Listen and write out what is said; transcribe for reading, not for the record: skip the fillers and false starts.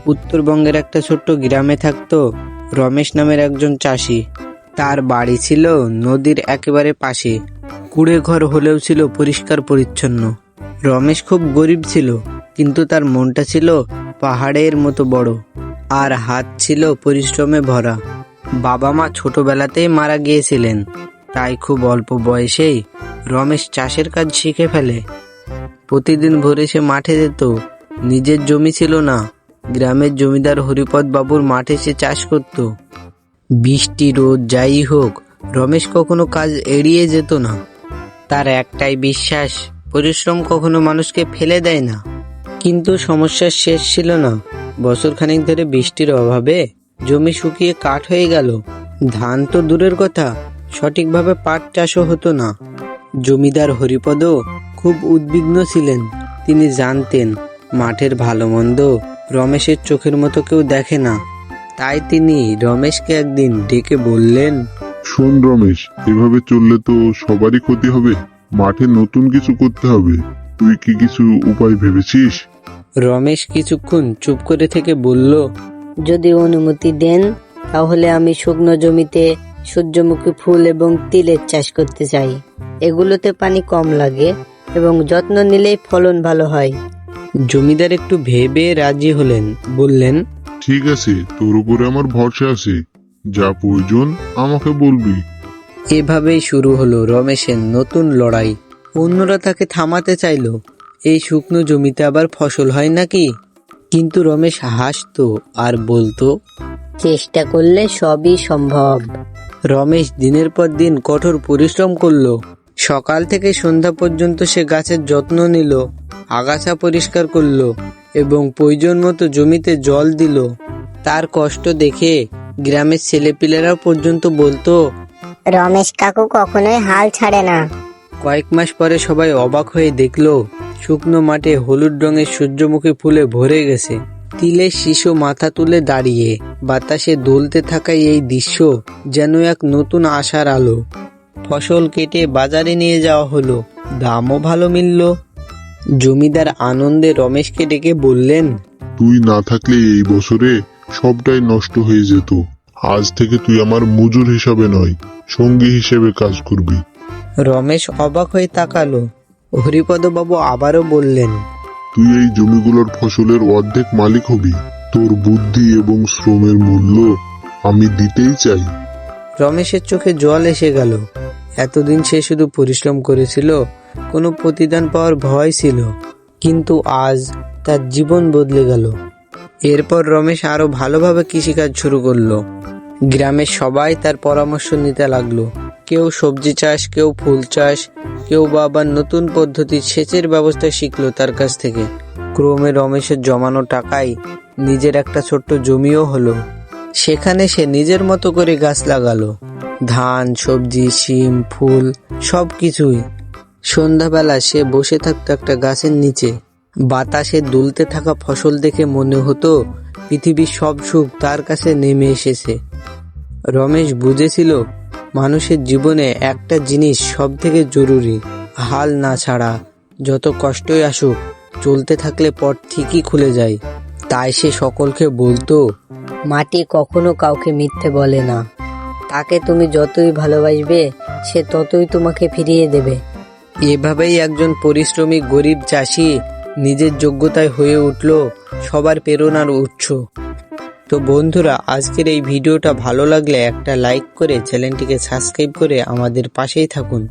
উত্তরবঙ্গের একটা ছোট্ট গ্রামে থাকতো রমেশ নামের একজন চাষি। তার বাড়ি ছিল নদীর একেবারে পাশে। কুড়ে ঘর হলেও ছিল পরিষ্কার পরিচ্ছন্ন। রমেশ খুব গরিব ছিল, কিন্তু তার মনটা ছিল পাহাড়ের মতো বড়, আর হাত ছিল পরিশ্রমে ভরা। বাবা মা ছোটবেলাতেই মারা গিয়েছিলেন, তাই খুব অল্প বয়সেই রমেশ চাষের কাজ শিখে ফেলে। প্রতিদিন ভোরে সে মাঠে যেত। নিজের জমি ছিল না, গ্রামের জমিদার হরিপদ বাবুর মাঠে সে চাষ করত। বৃষ্টি রোদ যাই হোক, রমেশ কখনো কাজ এড়িয়ে যেত না। তার একটাই বিশ্বাস, পরিশ্রম কখনো মানুষকে ফেলে দেয় না। কিন্তু সমস্যার শেষ ছিল না। বছরখানেক ধরে বৃষ্টির অভাবে জমি শুকিয়ে কাঠ হয়ে গেল। ধান তো দূরের কথা, সঠিকভাবে পাট চাষও হতো না। জমিদার হরিপদও খুব উদ্বিগ্ন ছিলেন। তিনি জানতেন মাঠের ভালো মন্দ রমেশের চোখের মতো কেউ দেখে না। তাই তিনি রমেশকে একদিন ডেকে বললেন, শোন রমেশ, এভাবে চললে তো সবারই ক্ষতি হবে। মাঠে নতুন কিছু করতে হবে। তুই কি কিছু উপায় ভেবেছিস? রমেশ কিছুক্ষণ চুপ করে থেকে বলল, যদি অনুমতি দেন, তাহলে আমি শুকনো জমিতে সূর্যমুখী ফুল এবং তিলের চাষ করতে চাই। এগুলোতে পানি কম লাগে এবং যত্ন নিলেই ফলন ভালো হয়। জমিদার একটু ভেবে রাজি হলেন। বললেন, ঠিক আছে, তোর উপরে আমার ভরসা আছে। যা প্রয়োজন আমাকে বলবি। এভাবেই শুরু হলো রমেশের নতুন লড়াই। অন্যরা তাকে থামাতে চাইল, এই শুকনো জমিতে আবার ফসল হয় নাকি? কিন্তু রমেশ হাসতো আর বলতো, চেষ্টা করলে সবই সম্ভব। রমেশ দিনের পর দিন কঠোর পরিশ্রম করলো। সকাল থেকে সন্ধ্যা পর্যন্ত সে গাছের যত্ন নিল, আগাছা পরিষ্কার করলো এবং প্রয়োজন মতো জমিতে জল দিল। তার কষ্ট দেখে গ্রামের ছেলেপিলেরা পর্যন্ত বলতো, রমেশ কাকু কখনোই হাল ছাড়ে না। কয়েক মাস পরে সবাই অবাক হয়ে দেখলো শুকনো মাঠে হলুদ রঙের সূর্যমুখী ফুলে ভরে গেছে। তিলের শিশু মাথা তুলে দাঁড়িয়ে, বাতাসে দুলতে থাকা এই দৃশ্য যেন এক নতুন আশার আলো। ফসল কেটে বাজারে নিয়ে যাওয়া হলো, দামও ভালো মিলল। জমিদার আনন্দে রমেশকে ডেকে বললেন, তুই না থাকলে এই বছরে সবটাই নষ্ট হয়ে যেত। আজ থেকে তুই আমার মজুর হিসাবে নয়, সঙ্গী হিসেবে কাজ করবি। রমেশ অবাক হয়ে তাকালো। হরিপদ বাবু আবারও বললেন, তুই এই জমিগুলোর ফসলের অর্ধেক মালিক হবি। তোর বুদ্ধি এবং শ্রমের মূল্য আমি দিতেই চাই। রমেশের চোখে জল এসে গেল। এতদিন সে শুধু পরিশ্রম করেছিল, কোনো প্রতিদান পাওয়ার ভয় ছিল, কিন্তু আজ তার জীবন বদলে গেল। এরপর রমেশ আরো ভালোভাবে কৃষিকাজ শুরু করলো। গ্রামের সবাই তার পরামর্শ নিতে লাগলো। কেউ সবজি চাষ, কেউ ফুল চাষ, কেউ বা আবার নতুন পদ্ধতির সেচের ব্যবস্থা শিখলো তার কাছ থেকে। ক্রমে রমেশের জমানো টাকায় নিজের একটা ছোট্ট জমিও হলো। সেখানে সে নিজের মতো করে গাছ লাগালো, ধান, সবজি, শিম, ফুল, সবকিছুই। সন্ধ্যাবেলা সে বসে থাকতো একটা গাছের নিচে। বাতাসে দুলতে থাকা ফসল দেখে মনে হতো পৃথিবীর সব সুখ তার কাছে নেমে এসেছে। রমেশ বুঝেছিল মানুষের জীবনে একটা জিনিস সব থেকে জরুরি, হাল না ছাড়া। যত কষ্টই আসুক, চলতে থাকলে পথ ঠিকই খুলে যায়। তাই সে সকলকে বলতো, মাটি কখনো কাউকে মিথ্যে বলে না। তাকে তুমি যতই ভালোবাসবে, সে ততই তোমাকে ফিরিয়ে দেবে। এভাবেই একজন পরিশ্রমী গরিব চাষি নিজের যোগ্যতায় হয়ে উঠল সবার প্রেরণার উৎস। তো বন্ধুরা, আজকের এই ভিডিওটা ভালো লাগলে একটা লাইক করে চ্যানেলটিকে সাবস্ক্রাইব করে আমাদের পাশেই থাকুন।